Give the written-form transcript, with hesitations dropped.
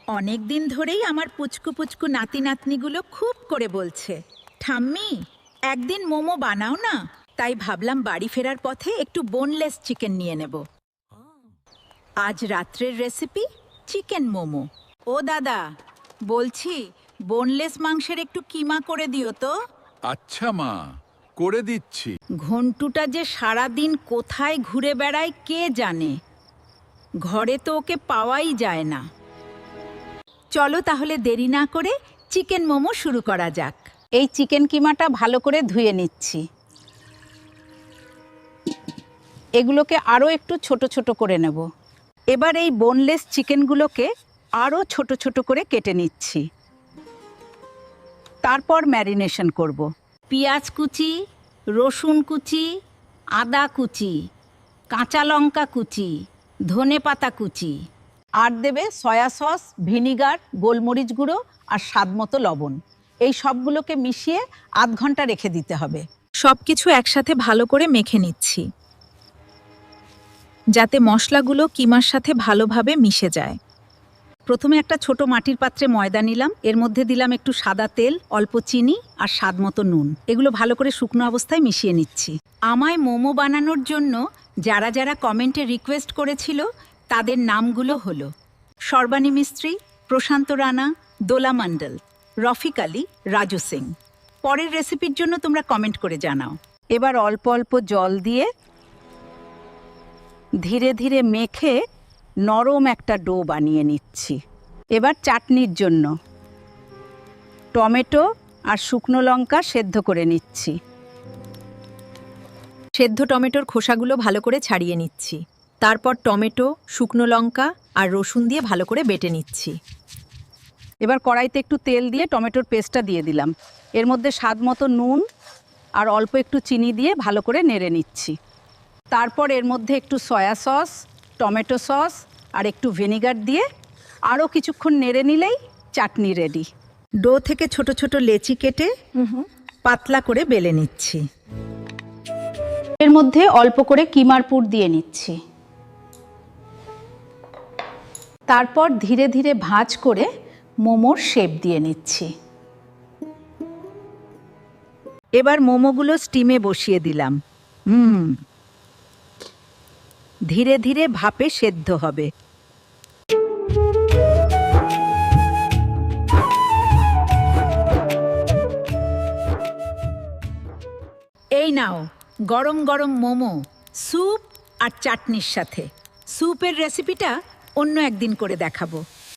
অনেক দিন ধরেই আমার পুচকু পুচকু নাতি নাতনিগুলো খুব করে বলছে, ঠাম্মি একদিন মোমো বানাও না। তাই ভাবলাম বাড়ি ফেরার পথে একটু বোনলেস চিকেন নিয়ে নেব। আজ রাত্রের রেসিপি চিকেন মোমো। ও দাদা, বলছি বোনলেস মাংসের একটু কিমা করে দিও তো। আচ্ছা মা, করে দিচ্ছি। ঘন্টুটা যে সারাদিন কোথায় ঘুরে বেড়ায় কে জানে, ঘরে তো ওকে পাওয়াই যায় না। চলো তাহলে দেরি না করে চিকেন মোমো শুরু করা যাক। এই চিকেন কিমাটা ভালো করে ধুয়ে নিচ্ছি। এগুলোকে আরও একটু ছোট ছোট করে নেব। এবার এই বোনলেস চিকেনগুলোকে আরও ছোট ছোট করে কেটে নিচ্ছি। তারপর ম্যারিনেশন করব। পেঁয়াজ কুচি, রসুন কুচি, আদা কুচি, কাঁচা লঙ্কা কুচি, ধনেপাতা কুচি, আর দেবে সয়া সস, ভিনিগার, গোলমরিচ গুঁড়ো আর স্বাদমতো লবণ। এই সবগুলোকে মিশিয়ে আধ ঘন্টা রেখে দিতে হবে। সব কিছু একসাথে ভালো করে মেখে নিচ্ছি, যাতে মশলাগুলো কিমার সাথে ভালোভাবে মিশে যায়। প্রথমে একটা ছোট মাটির পাত্রে ময়দা নিলাম, এর মধ্যে দিলাম একটু সাদা তেল, অল্প চিনি আর স্বাদমতো নুন। এগুলো ভালো করে শুকনো অবস্থায় মিশিয়ে নিচ্ছি। আমায় মোমো বানানোর জন্য যারা যারা কমেন্টে রিকোয়েস্ট করেছিল তাদের নামগুলো হলো সর্বাণী মিস্ত্রি, প্রশান্ত রানা, দোলা মণ্ডল, রফিক আলী, রাজু সিং। পরের রেসিপির জন্য তোমরা কমেন্ট করে জানাও। এবার অল্প অল্প জল দিয়ে ধীরে ধীরে মেখে নরম একটা ডো বানিয়ে নিচ্ছি। এবার চাটনির জন্য টমেটো আর শুকনো লঙ্কা সেদ্ধ করে নিচ্ছি। সেদ্ধ টমেটোর খোসাগুলো ভালো করে ছাড়িয়ে নিচ্ছি। তারপর টমেটো, শুকনো লঙ্কা আর রসুন দিয়ে ভালো করে বেটে নিচ্ছি। এবার কড়াইতে একটু তেল দিয়ে টমেটোর পেস্টটা দিয়ে দিলাম। এর মধ্যে স্বাদমতো নুন আর অল্প একটু চিনি দিয়ে ভালো করে নেড়ে নিচ্ছি। তারপর এর মধ্যে একটু সয়া সস, টমেটো সস আর একটু ভিনিগার দিয়ে আরও কিছুক্ষণ নেড়ে নিলেই চাটনি রেডি। ডো থেকে ছোট ছোট লেচি কেটে পাতলা করে বেলে নিচ্ছি। এর মধ্যে অল্প করে কিমার পুর দিয়ে নিচ্ছি। তারপর ধীরে ধীরে ভাঁজ করে মোমোর শেপ দিয়ে নিচ্ছি। এবার মোমোগুলো স্টিমে বসিয়ে দিলাম। ধীরে ধীরে ভাপে সেদ্ধ হবে। এই নাও গরম গরম মোমো, স্যুপ আর চাটনির সাথে। স্যুপের রেসিপিটা অন্য একদিন করে দেখাবো।